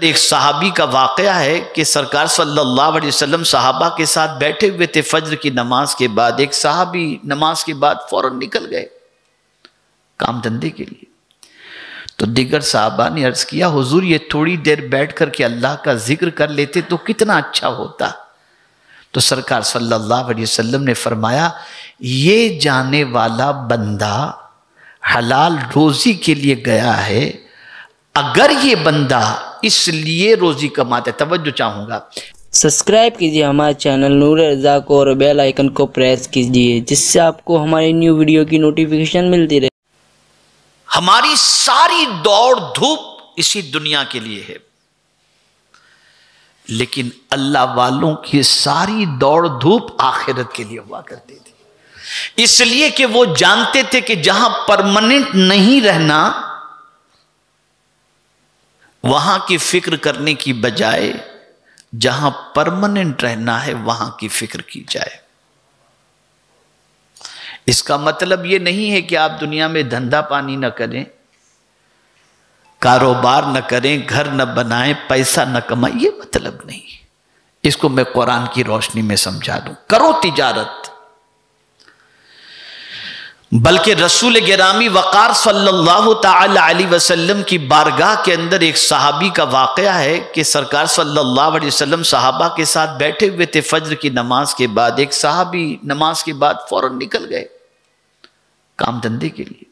ایک صحابی کا واقعہ ہے کہ سرکار صلی اللہ علیہ وسلم صحابہ کے ساتھ بیٹھے ہوئے تھے فجر کی نماز کے بعد. ایک صحابی نماز کے بعد فوراً نکل گئے کام دھندے کے لیے. تو دیگر صحابہ نے عرض کیا حضور یہ تھوڑی دیر بیٹھ کر کے اللہ کا ذکر کر لیتے تو کتنا اچھا ہوتا. تو سرکار صلی اللہ علیہ وسلم نے فرمایا یہ جانے والا بندہ حلال روزی کے لیے گیا ہے. اگر یہ بندہ اس لیے روزی کماتا ہے، توجہ چاہوں گا، سبسکرائب کیجئے ہمارے چینل نور رضا کو اور بیل آئیکن کو پریس کیجئے جس سے آپ کو ہماری نیو ویڈیو کی نوٹیفیکیشن ملتی رہے. ہماری ساری دوڑ دھوپ اسی دنیا کے لیے ہے، لیکن اللہ والوں کی ساری دوڑ دھوپ آخرت کے لیے ہوا کرتی تھی. اس لیے کہ وہ جانتے تھے کہ جہاں پرماننٹ نہیں رہنا وہاں کی فکر کرنے کی بجائے جہاں پرماننٹ رہنا ہے وہاں کی فکر کی جائے. اس کا مطلب یہ نہیں ہے کہ آپ دنیا میں دھندا پانی نہ کریں، کاروبار نہ کریں، گھر نہ بنائیں، پیسہ نہ کمائیں، یہ مطلب نہیں. اس کو میں قرآن کی روشنی میں سمجھا دوں. کرو تجارت. بلکہ رسول گرامی وقار صلی اللہ تعالی علیہ وسلم کی بارگاہ کے اندر ایک صحابی کا واقعہ ہے کہ سرکار صلی اللہ علیہ وسلم صحابہ کے ساتھ بیٹھے ہوئے تھے فجر کی نماز کے بعد. ایک صحابی نماز کے بعد فوراً نکل گئے کام دھندے کے لیے.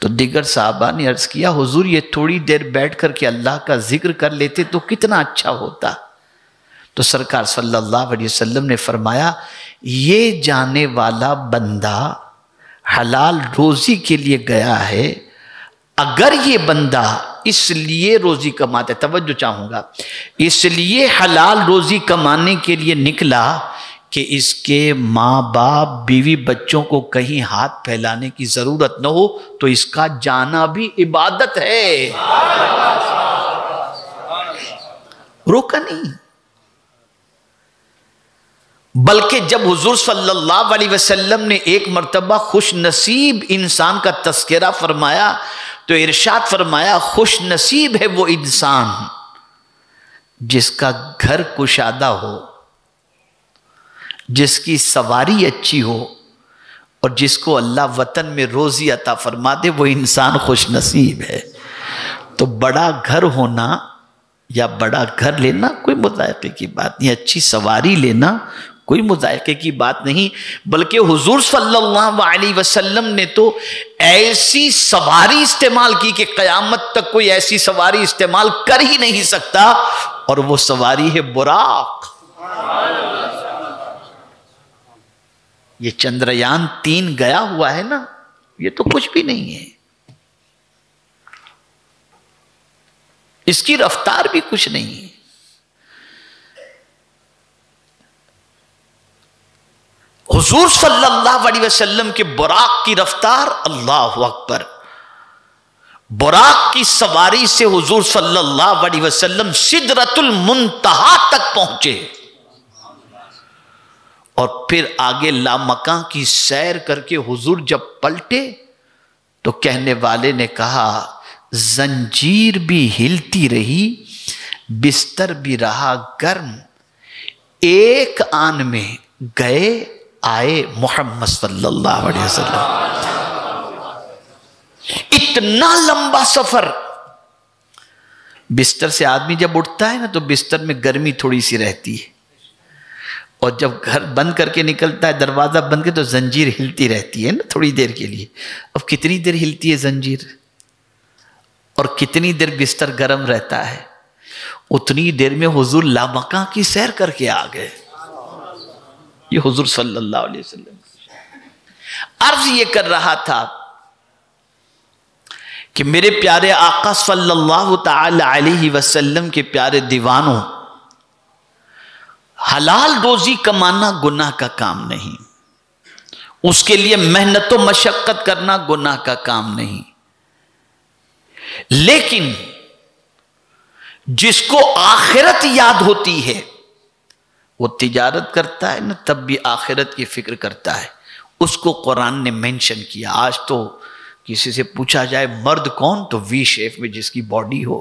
تو دیگر صحابہ نے عرض کیا حضور یہ تھوڑی دیر بیٹھ کر کے اللہ کا ذکر کر لیتے تو کتنا اچھا ہوتا. تو سرکار صلی اللہ علیہ وسلم نے فرمایا یہ جانے والا بندہ حلال روزی کے لیے گیا ہے. اگر یہ بندہ اس لیے روزی کماتا ہے، توجہ چاہوں گا، اس لیے حلال روزی کمانے کے لیے نکلا کہ اس کے ماں باپ بیوی بچوں کو کہیں ہاتھ پھیلانے کی ضرورت نہ ہو تو اس کا جانا بھی عبادت ہے. روکا نہیں. بلکہ جب حضور صلی اللہ علیہ وسلم نے ایک مرتبہ خوش نصیب انسان کا تذکرہ فرمایا تو ارشاد فرمایا خوش نصیب ہے وہ انسان جس کا گھر کشادہ ہو، جس کی سواری اچھی ہو اور جس کو اللہ وطن میں روزی عطا فرما دے، وہ انسان خوش نصیب ہے. تو بڑا گھر ہونا یا بڑا گھر لینا کوئی مذائقے کی بات نہیں، اچھی سواری لینا کوئی مذائقے کی بات نہیں. بلکہ حضور صلی اللہ علیہ وسلم نے تو ایسی سواری استعمال کی کہ قیامت تک کوئی ایسی سواری استعمال کر ہی نہیں سکتا، اور وہ سواری ہے براق. یہ چندریان 3 گیا ہوا ہے نا، یہ تو کچھ بھی نہیں ہے، اس کی رفتار بھی کچھ نہیں ہے. حضور صلی اللہ علیہ وسلم کے براق کی رفتار، اللہ اکبر، براق کی سواری سے حضور صلی اللہ علیہ وسلم سدرۃ المنتہا تک پہنچے اور پھر آگے لامکاں کی سیر کر کے حضور جب پلٹے تو کہنے والے نے کہا زنجیر بھی ہلتی رہی، بستر بھی رہا گرم، ایک آن میں گئے آئے محمد صلی اللہ علیہ وسلم. اتنا لمبا سفر. بستر سے آدمی جب اٹھتا ہے نا تو بستر میں گرمی تھوڑی سی رہتی ہے، اور جب گھر بند کر کے نکلتا ہے دروازہ بند کر تو زنجیر ہلتی رہتی ہے نا تھوڑی دیر کے لیے. اب کتنی دیر ہلتی ہے زنجیر اور کتنی دیر بستر گرم رہتا ہے؟ اتنی دیر میں حضور لامکاں کی سیر کر کے آ گئے. یہ حضور صلی اللہ علیہ وسلم عرض یہ کر رہا تھا کہ میرے پیارے آقا صلی اللہ تعالی علیہ وسلم کے پیارے دیوانوں، حلال روزی کمانا گناہ کا کام نہیں، اس کے لیے محنت و مشقت کرنا گناہ کا کام نہیں، لیکن جس کو آخرت یاد ہوتی ہے وہ تجارت کرتا ہے نا تب بھی آخرت کی فکر کرتا ہے. اس کو قرآن نے مینشن کیا. آج تو کسی سے پوچھا جائے مرد کون تو وی شیپ میں جس کی باڈی ہو،